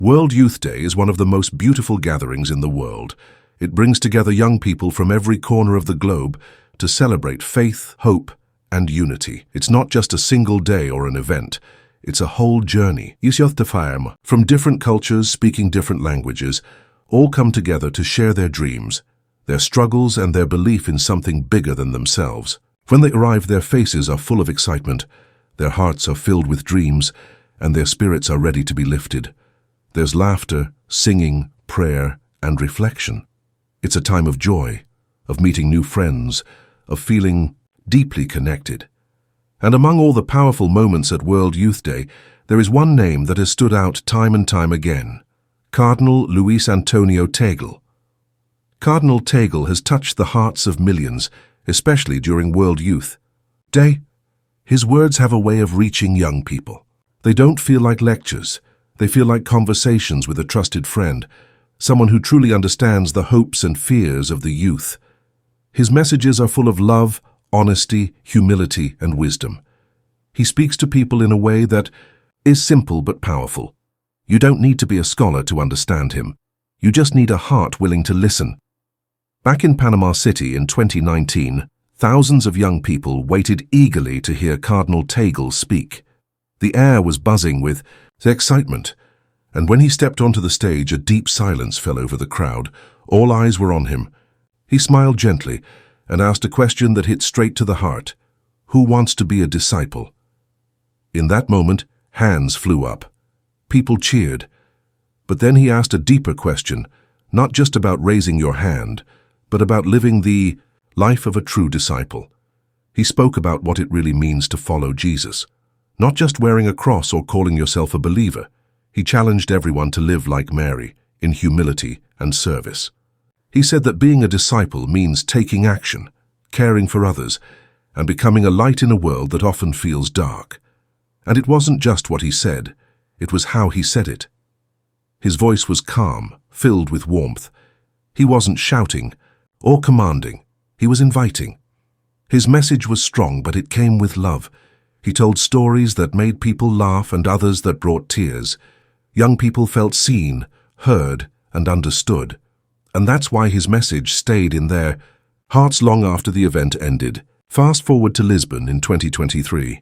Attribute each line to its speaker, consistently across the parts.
Speaker 1: World Youth Day is one of the most beautiful gatherings in the world. It brings together young people from every corner of the globe to celebrate faith, hope, and unity. It's not just a single day or an event. It's a whole journey. From different cultures speaking different languages, all come together to share their dreams, their struggles, and their belief in something bigger than themselves. When they arrive, their faces are full of excitement, their hearts are filled with dreams, and their spirits are ready to be lifted. There's laughter, singing, prayer, and reflection. It's a time of joy, of meeting new friends, of feeling deeply connected. And among all the powerful moments at World Youth Day, there is one name that has stood out time and time again: Cardinal Luis Antonio Tagle. Cardinal Tagle has touched the hearts of millions, especially during World Youth Day. His words have a way of reaching young people. They don't feel like lectures. They feel like conversations with a trusted friend, someone who truly understands the hopes and fears of the youth. His messages are full of love, honesty, humility, and wisdom. He speaks to people in a way that is simple but powerful. You don't need to be a scholar to understand him. You just need a heart willing to listen. Back in Panama City in 2019, thousands of young people waited eagerly to hear Cardinal Tagle speak. The air was buzzing with excitement, and when he stepped onto the stage, a deep silence fell over the crowd. All eyes were on him. He smiled gently and asked a question that hit straight to the heart: who wants to be a disciple? In that moment, hands flew up. People cheered. But then he asked a deeper question, not just about raising your hand, but about living the life of a true disciple. He spoke about what it really means to follow Jesus. Not just wearing a cross or calling yourself a believer. He challenged everyone to live like Mary, in humility and service. He said that being a disciple means taking action, caring for others, and becoming a light in a world that often feels dark. And it wasn't just what he said, it was how he said it. His voice was calm, filled with warmth. He wasn't shouting or commanding, he was inviting. His message was strong, but it came with love. He told stories that made people laugh and others that brought tears. Young people felt seen, heard, and understood. And that's why his message stayed in their hearts long after the event ended. Fast forward to Lisbon in 2023.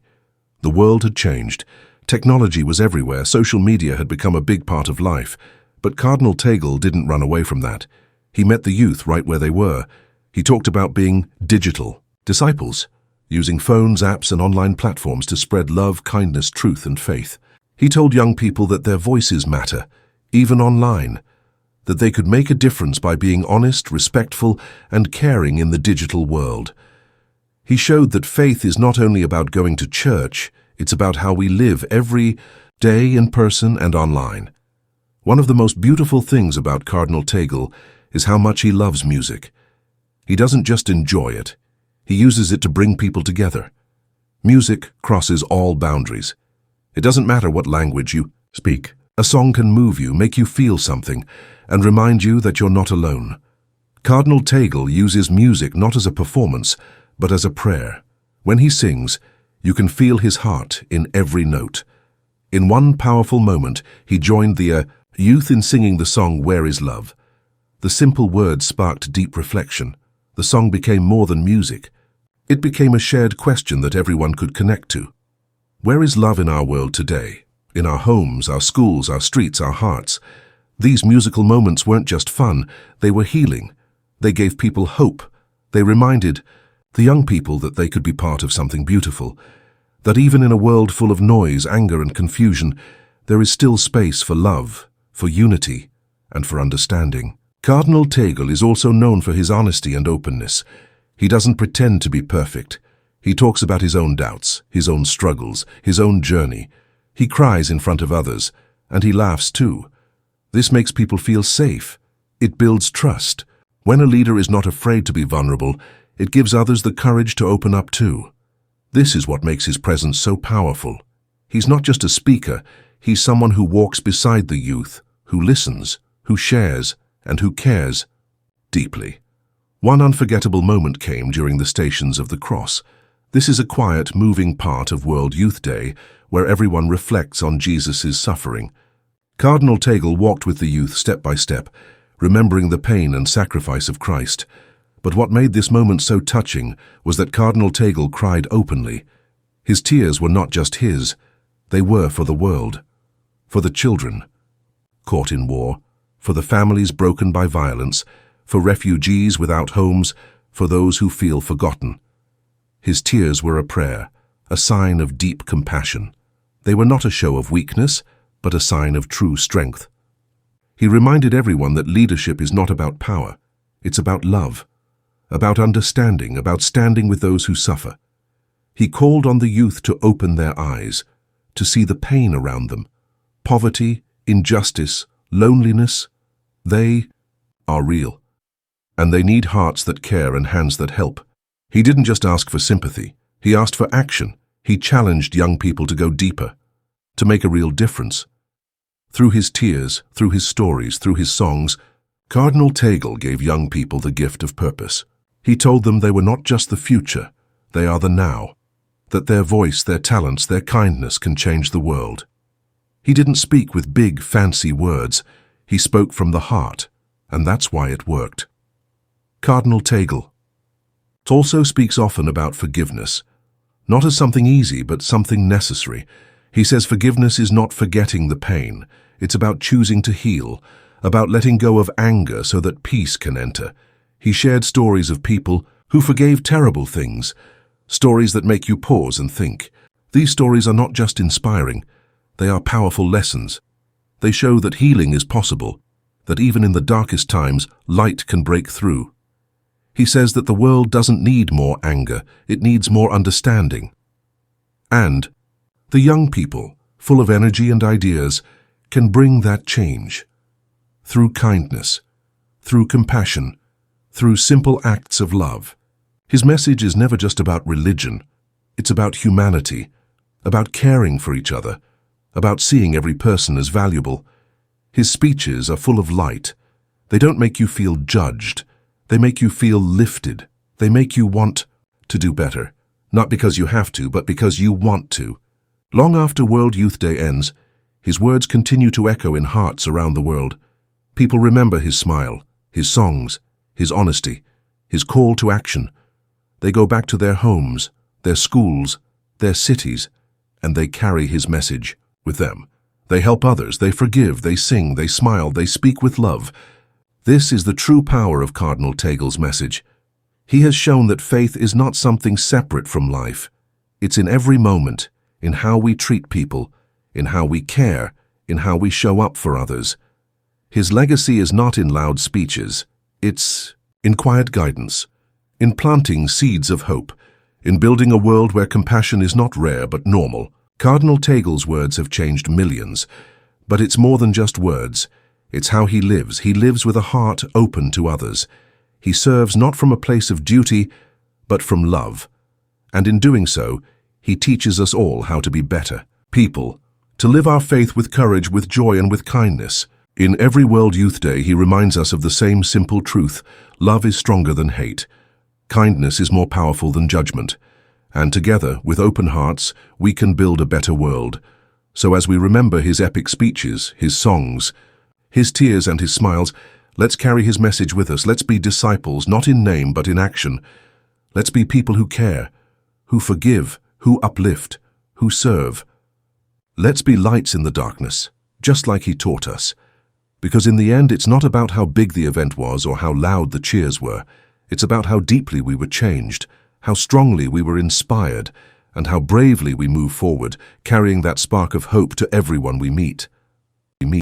Speaker 1: The world had changed. Technology was everywhere. Social media had become a big part of life. But Cardinal Tagle didn't run away from that. He met the youth right where they were. He talked about being digital disciples, using phones, apps, and online platforms to spread love, kindness, truth, and faith. He told young people that their voices matter, even online, that they could make a difference by being honest, respectful, and caring in the digital world. He showed that faith is not only about going to church, it's about how we live every day in person and online. One of the most beautiful things about Cardinal Tagle is how much he loves music. He doesn't just enjoy it, he uses it to bring people together. Music crosses all boundaries. It doesn't matter what language you speak. A song can move you, make you feel something, and remind you that you're not alone. Cardinal Tagle uses music not as a performance, but as a prayer. When he sings, you can feel his heart in every note. In one powerful moment, he joined the youth in singing the song "Where is Love?" The simple words sparked deep reflection. The song became more than music. It became a shared question that everyone could connect to. Where is love in our world today? In our homes, our schools, our streets, our hearts. These musical moments weren't just fun, they were healing. They gave people hope. They reminded the young people that they could be part of something beautiful, that even in a world full of noise, anger, and confusion, there is still space for love, for unity, and for understanding. Cardinal Tagle is also known for his honesty and openness. He doesn't pretend to be perfect. He talks about his own doubts, his own struggles, his own journey. He cries in front of others, and he laughs too. This makes people feel safe. It builds trust. When a leader is not afraid to be vulnerable, it gives others the courage to open up too. This is what makes his presence so powerful. He's not just a speaker, he's someone who walks beside the youth, who listens, who shares, and who cares deeply. One unforgettable moment came during the Stations of the Cross. This is a quiet, moving part of World Youth Day where everyone reflects on Jesus' suffering. Cardinal Tagle walked with the youth step by step, remembering the pain and sacrifice of Christ. But what made this moment so touching was that Cardinal Tagle cried openly. His tears were not just his, they were for the world, for the children caught in war, for the families broken by violence, for refugees without homes, for those who feel forgotten. His tears were a prayer, a sign of deep compassion. They were not a show of weakness, but a sign of true strength. He reminded everyone that leadership is not about power, it's about love, about understanding, about standing with those who suffer. He called on the youth to open their eyes, to see the pain around them. Poverty, injustice, loneliness, they are real. And they need hearts that care and hands that help. He didn't just ask for sympathy, he asked for action. He challenged young people to go deeper, to make a real difference. Through his tears, through his stories, through his songs, Cardinal Tagle gave young people the gift of purpose. He told them they were not just the future, they are the now, that their voice, their talents, their kindness can change the world. He didn't speak with big, fancy words. He spoke from the heart, and that's why it worked. Cardinal Tagle also speaks often about forgiveness, not as something easy, but something necessary. He says forgiveness is not forgetting the pain. It's about choosing to heal, about letting go of anger so that peace can enter. He shared stories of people who forgave terrible things, stories that make you pause and think. These stories are not just inspiring, they are powerful lessons. They show that healing is possible, that even in the darkest times, light can break through. He says that the world doesn't need more anger, it needs more understanding. And the young people, full of energy and ideas, can bring that change. Through kindness, through compassion, through simple acts of love. His message is never just about religion. It's about humanity, about caring for each other, about seeing every person as valuable. His speeches are full of light. They don't make you feel judged. They make you feel lifted. They make you want to do better. Not because you have to, but because you want to. Long after World Youth Day ends, his words continue to echo in hearts around the world. People remember his smile, his songs, his honesty, his call to action. They go back to their homes, their schools, their cities, and they carry his message with them. They help others, they forgive, they sing, they smile, they speak with love. This is the true power of Cardinal Tagle's message. He has shown that faith is not something separate from life. It's in every moment, in how we treat people, in how we care, in how we show up for others. His legacy is not in loud speeches. It's in quiet guidance, in planting seeds of hope, in building a world where compassion is not rare but normal. Cardinal Tagle's words have changed millions, but it's more than just words. It's how he lives. He lives with a heart open to others. He serves not from a place of duty, but from love. And in doing so, he teaches us all how to be better people, to live our faith with courage, with joy, and with kindness. In every World Youth Day, he reminds us of the same simple truth: love is stronger than hate. Kindness is more powerful than judgment. And together, with open hearts, we can build a better world. So as we remember his epic speeches, his songs, his tears and his smiles, let's carry his message with us. Let's be disciples, not in name but in action. Let's be people who care, who forgive, who uplift, who serve. Let's be lights in the darkness, just like he taught us. Because in the end, it's not about how big the event was or how loud the cheers were. It's about how deeply we were changed, how strongly we were inspired, and how bravely we move forward, carrying that spark of hope to everyone we meet.